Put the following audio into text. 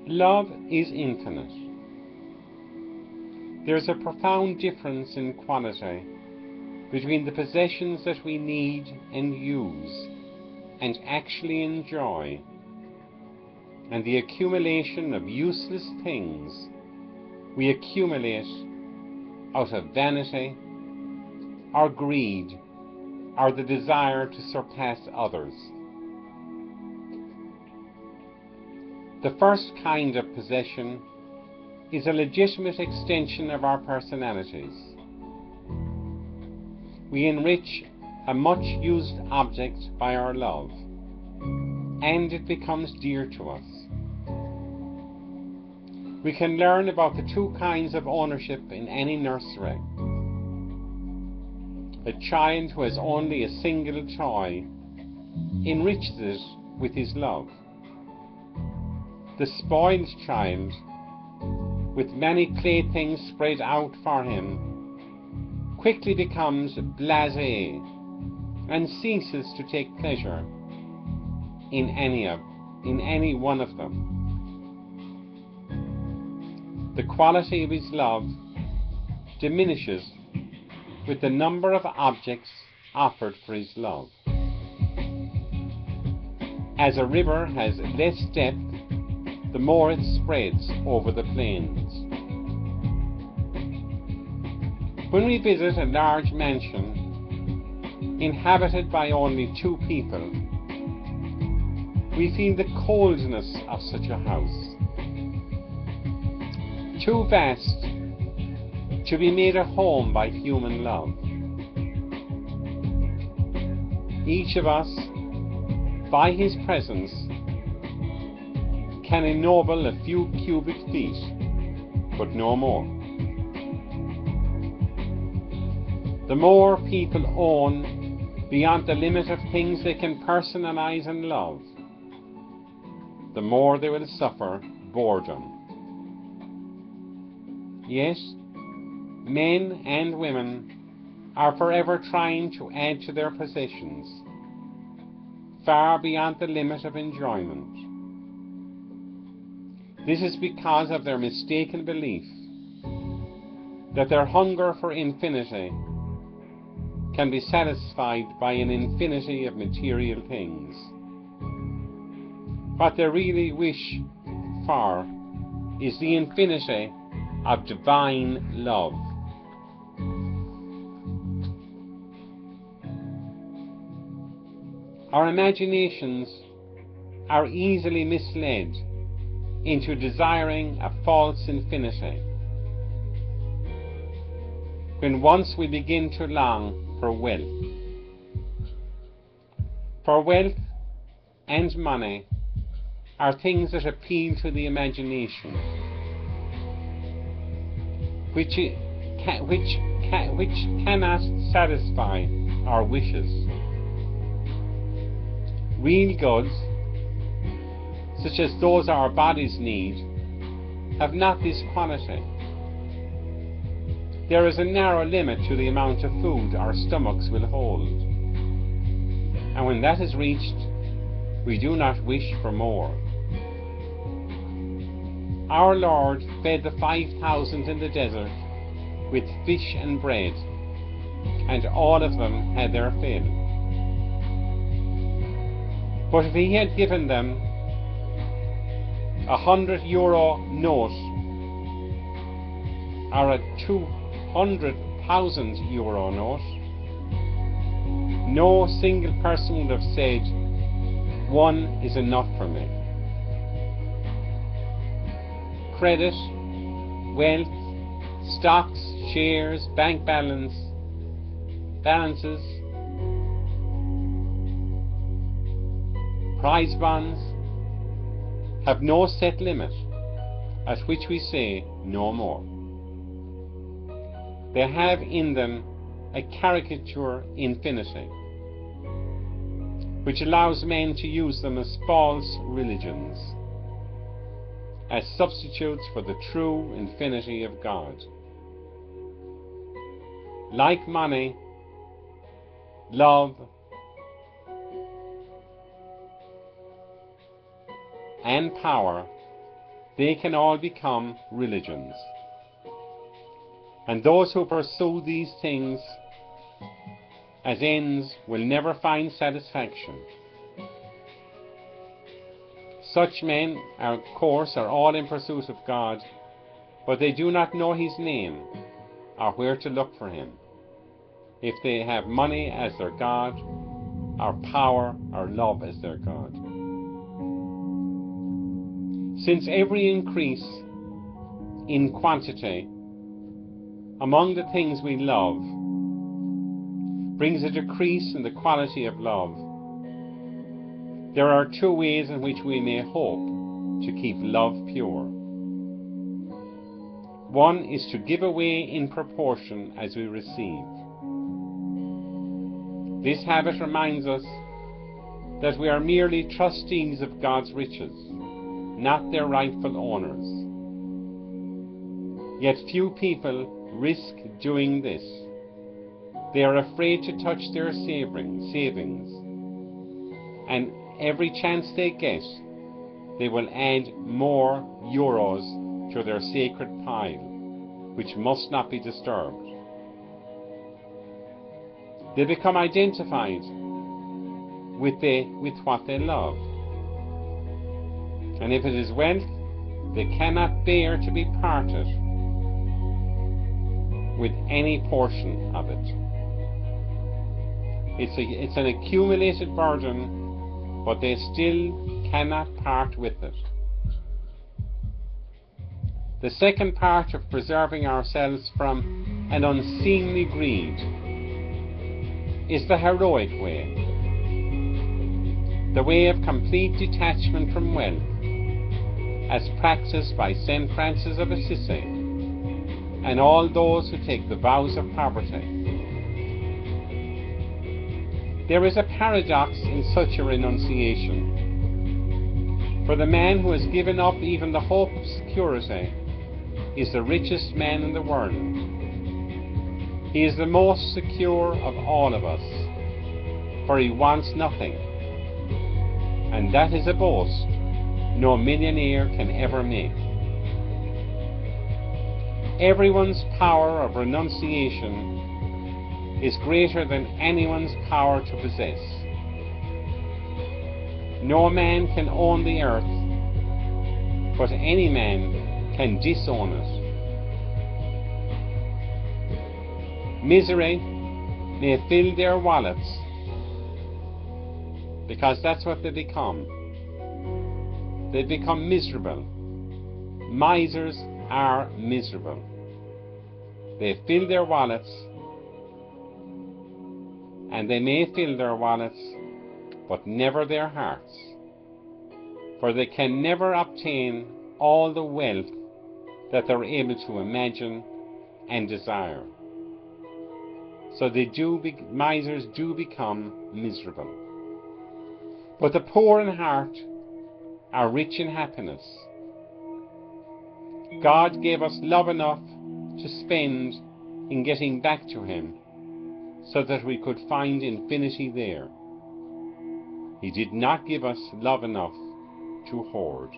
Love is infinite. There is a profound difference in quality between the possessions that we need and use and actually enjoy, and the accumulation of useless things we accumulate out of vanity or greed or the desire to surpass others. The first kind of possession is a legitimate extension of our personalities. We enrich a much-used object by our love, and it becomes dear to us. We can learn about the two kinds of ownership in any nursery. A child who has only a single toy enriches it with his love. The spoiled child, with many playthings spread out for him, quickly becomes blasé and ceases to take pleasure in any one of them. The quality of his love diminishes with the number of objects offered for his love. As a river has less depth, the more it spreads over the plains. When we visit a large mansion inhabited by only 2 people, we feel the coldness of such a house. Too vast to be made a home by human love. Each of us, by his presence, can ennoble a few cubic feet, but no more. The more people own beyond the limit of things they can personalize and love, the more they will suffer boredom. Yet, men and women are forever trying to add to their possessions, far beyond the limit of enjoyment. This is because of their mistaken belief that their hunger for infinity can be satisfied by an infinity of material things. What they really wish for is the infinity of divine love. Our imaginations are easily misled into desiring a false infinity. When once we begin to long for wealth. For wealth and money are things that appeal to the imagination, which cannot satisfy our wishes. Real goods, such as those our bodies need, have not this quality. There is a narrow limit to the amount of food our stomachs will hold, and when that is reached, we do not wish for more. Our Lord fed the 5,000 in the desert with fish and bread, and all of them had their fill. But if he had given them €100 note or a €200,000 note, no single person would have said, "One is enough for me." Credit, wealth, stocks, shares, bank balances, prize bonds have no set limit at which we say no more. They have in them a caricature infinity, which allows men to use them as false religions, as substitutes for the true infinity of God. Like money, love and power they can all become religions. And those who pursue these things as ends will never find satisfaction. Such men, of course, are all in pursuit of God, but they do not know His name or where to look for Him. If they have money as their God, or power or love as their God. Since every increase in quantity among the things we love brings a decrease in the quality of love, there are two ways in which we may hope to keep love pure. One is to give away in proportion as we receive. This habit reminds us that we are merely trustees of God's riches, not their rightful owners. Yet few people risk doing this. They are afraid to touch their savings, and every chance they get, they will add more euros to their sacred pile, which must not be disturbed. They become identified with what they love. And if it is wealth, they cannot bear to be parted with any portion of it. It's an accumulated burden, but they still cannot part with it. The second part of preserving ourselves from an unseemly greed is the heroic way, the way of complete detachment from wealth, as practiced by St. Francis of Assisi and all those who take the vows of poverty. There is a paradox in such a renunciation, for the man who has given up even the hope of security is the richest man in the world. He is the most secure of all of us, for he wants nothing, and that is a boast no millionaire can ever make. Everyone's power of renunciation is greater than anyone's power to possess. No man can own the earth, but any man can disown it. Misery may fill their wallets, because that's what they become. They become miserable. Misers are miserable. They fill their wallets, and they may fill their wallets, but never their hearts, for they can never obtain all the wealth that they're able to imagine and desire. So misers do become miserable. But the poor in heart are rich in happiness. God gave us love enough to spend in getting back to Him, so that we could find infinity there. He did not give us love enough to hoard.